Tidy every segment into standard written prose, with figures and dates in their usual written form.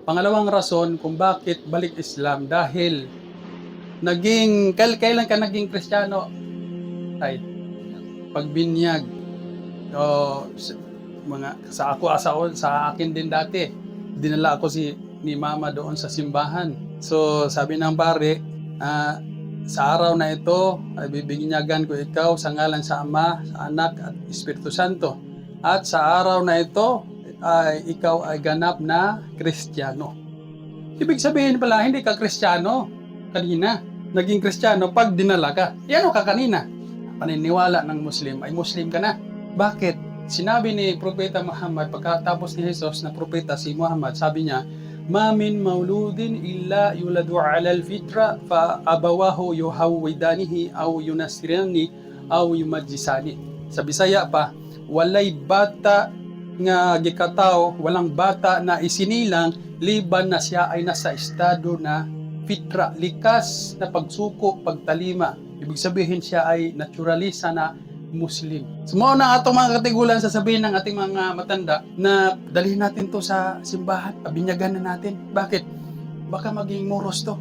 Pangalawang rason kung bakit balik Islam dahil kailan ka naging Kristiyano? Ay, pagbinyag. O, sa akin din dati, dinala ako ni Mama doon sa simbahan. So, sabi ng pare, sa araw na ito, ay bibinyagan ko ikaw sa ngalan sa Ama, sa Anak at Espiritu Santo. At sa araw na ito, ay ikaw ay ganap na Kristiyano. Ibig sabihin pala, hindi ka Kristiyano kanina. Naging Kristiyano pag dinala ka. Ano ka kanina? Paniniwala ng Muslim ay Muslim ka na. Bakit? Sinabi ni Propeta Muhammad, pagkatapos ni Jesus na propeta si Muhammad, sabi niya, "Ma min mauludin illa yuladu 'ala al-fitra fa abawahu yuhawwidanihi aw yunasirani aw yumajjisani." Sa Bisaya pa, walay bata nga gikataw, walang bata na isinilang liban na siya ay nasa estado na fitra, likas na pagsuko, pagtalima. Ibig sabihin siya ay naturalisa na Muslim. Sumuo na atong mga katigulan sasabihin ng ating mga matanda na dalhin natin to sa simbahan, pabinyagan na natin. Bakit? Baka maging moros to.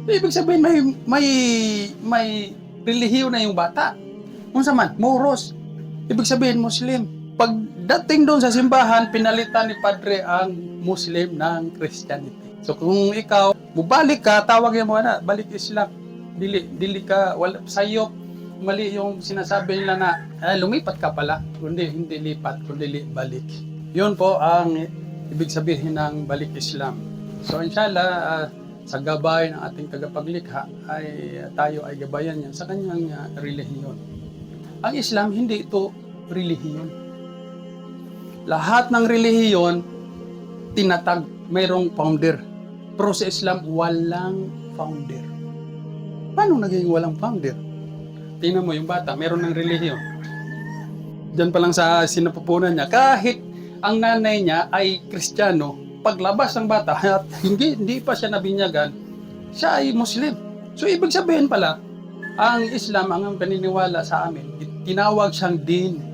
Ibig sabihin may relihiyon na yung bata. Kung man, moros. Ibig sabihin Muslim. Pagdating doon sa simbahan, pinalitan ni Padre ang Muslim ng Christianity. So kung ikaw, bubalik ka, tawag mo na, balik Islam. Dili ka, wala, sayo, mali yung sinasabi nila na, lumipat ka pala. Hindi lipat, kundi balik. Yun po ang ibig sabihin ng balik Islam. So inshallah, sa gabay ng ating tagapaglikha, ay tayo ay gabayan yan sa kanyang relihiyon. Ang Islam, hindi ito relihiyon. Lahat ng relihiyon, tinatag, mayroong founder. Pero sa Islam, walang founder. Paano naging walang founder? Tingnan mo yung bata, meron ng relihiyon. Diyan pa lang sa sinapupunan niya, kahit ang nanay niya ay Kristiyano, paglabas ng bata at hindi pa siya nabinyagan, siya ay Muslim. So ibig sabihin pala, ang Islam, ang paniniwala sa amin, tinawag siyang din.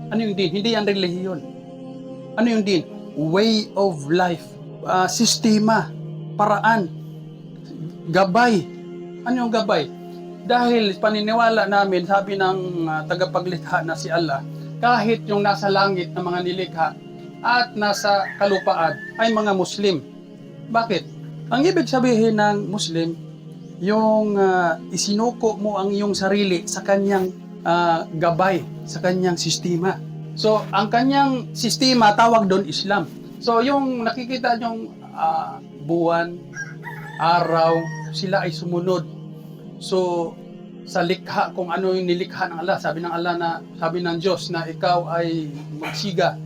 Ano yung din? Hindi yan relihiyon. Ano yung din? Way of life. Sistema. Paraan. Gabay. Ano yung gabay? Dahil paniniwala namin, sabi ng tagapaglikha na si Allah, kahit yung nasa langit na mga nilikha at nasa kalupaan ay mga Muslim. Bakit? Ang ibig sabihin ng Muslim, yung isinuko mo ang iyong sarili sa kanyang gabay, sa kanyang sistema. So, ang kanyang sistema, tawag doon Islam. So, yung nakikita nyong buwan, araw, sila ay sumunod. So, sa likha, kung ano yung nilikha ng Allah, sabi ng Diyos na ikaw ay magsiga,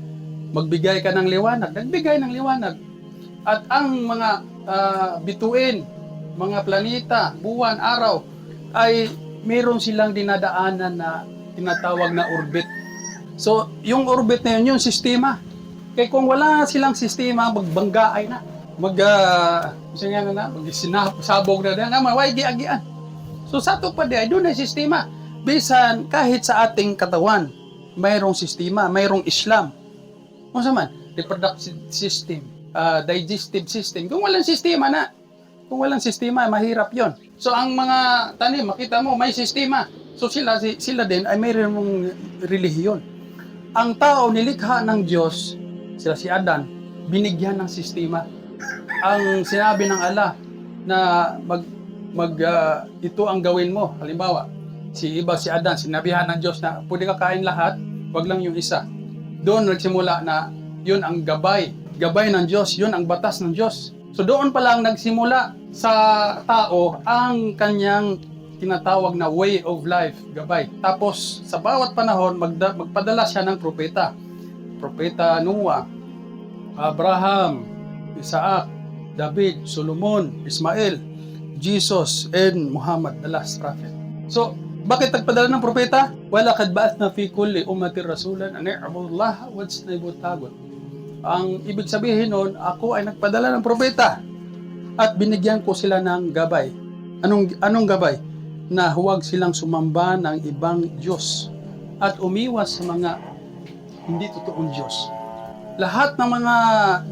magbigay ka ng liwanag, nagbigay ng liwanag. At ang mga bituin, mga planeta, buwan, araw, ay meron silang dinadaanan na tinatawag na orbit. So, yung orbit na yun, yung sistema. Kaya kung wala silang sistema, magbanggaay na. Sabog na maway giagian. So, sa ito pa di, doon ay sistema. Bisan, kahit sa ating katawan, mayroong sistema, mayroong Islam. Kung saan man, reproductive system, digestive system. Kung walang sistema, mahirap yon. So, ang mga tanim, makita mo, may sistema. So, sila din ay mayroong relihiyon. Ang tao nilikha ng Diyos, sila si Adan, binigyan ng sistema. Ang sinabi ng Allah na ito ang gawin mo. Halimbawa, si Adan, sinabihan ng Diyos na pwede ka kain lahat, wag lang yung isa. Doon nagsimula na yun ang gabay ng Diyos, yun ang batas ng Diyos. So doon pa lang nagsimula sa tao ang kanyang tinatawag na way of life, gabay. Tapos sa bawat panahon magpadala siya ng propeta. Propeta Noah, Abraham, Isaac, David, Solomon, Ismael, Jesus, and Muhammad, the last prophet. So, bakit nagpadala ng propeta? Wala kad ba'athna fi kulli ummatin rasulan an i'budullaha wajtanibut tagut. Ang ibig sabihin nun, ako ay nagpadala ng propeta at binigyan ko sila ng gabay. Anong gabay? Na huwag silang sumamba ng ibang Diyos at umiwas sa mga hindi totoong Diyos. Lahat ng mga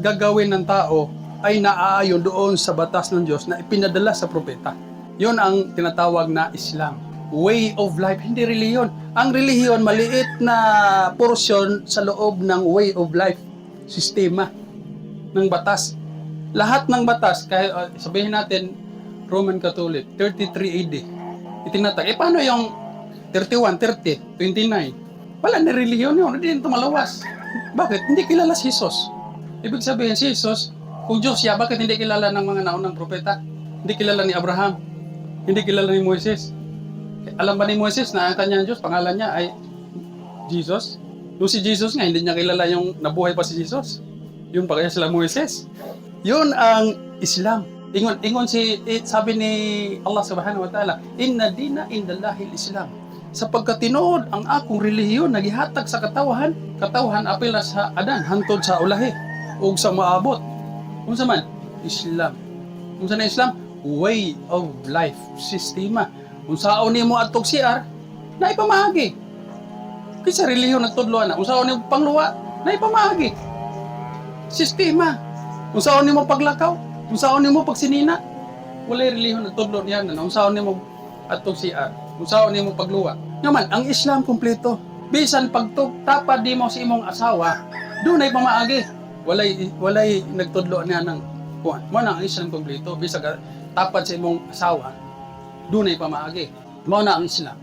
gagawin ng tao ay naaayon doon sa batas ng Diyos na ipinadala sa propeta. Yun ang tinatawag na Islam. Way of life, hindi relihiyon. Ang relihiyon, maliit na portion sa loob ng way of life, sistema ng batas. Lahat ng batas, kaya sabihin natin, Roman Catholic, 33 AD, itinatag. Paano yung 31, 30, 29? Wala na relihiyon yun, hindi nito malawas. Bakit? Hindi kilala si Jesus. Ibig sabihin, si Jesus, kung Diyos siya, bakit hindi kilala ng mga naunang propeta? Hindi kilala ni Abraham. Hindi kilala ni Moises. Alam ba ni Moises na ang kanyang Diyos, pangalan niya ay Jesus? Yung si Jesus nga, hindi niya kilala yung nabuhay pa si Jesus. Yun pa kaya sila Moises. Yun ang Islam. Ingon sabi ni Allah subhanahu wa ta'ala, Inna dina indallahil Islam. Sapagkat tinuod ang akong relihiyon nagihatag sa katawhan apil na sa adan hantod sa ulahi ug sa maabot. Unsa man? Islam. Unsa na Islam? Way of life, sistema. Unsaon nimo adtog CR, na ipamahagi. Kaysa relihiyon nagtudloan na, unsaon nimo pangluwa, na ipamahagi. Sistema. Unsaon nimo paglakaw, unsaon nimo pagsinina, walay relihiyon nagtudlo niyan na unsaon nimo adtog CR. Unsaon nimo pagluwa. Naman, ang Islam kumpleto. Bisan pagtapad di mo sa imong asawa, dunay pamaagi. Walay nagtudlo niya ng kuan. Mo na ang Islam kumpleto. Bisan tapad sa imong asawa, dunay pamaagi. Mo na ang Islam.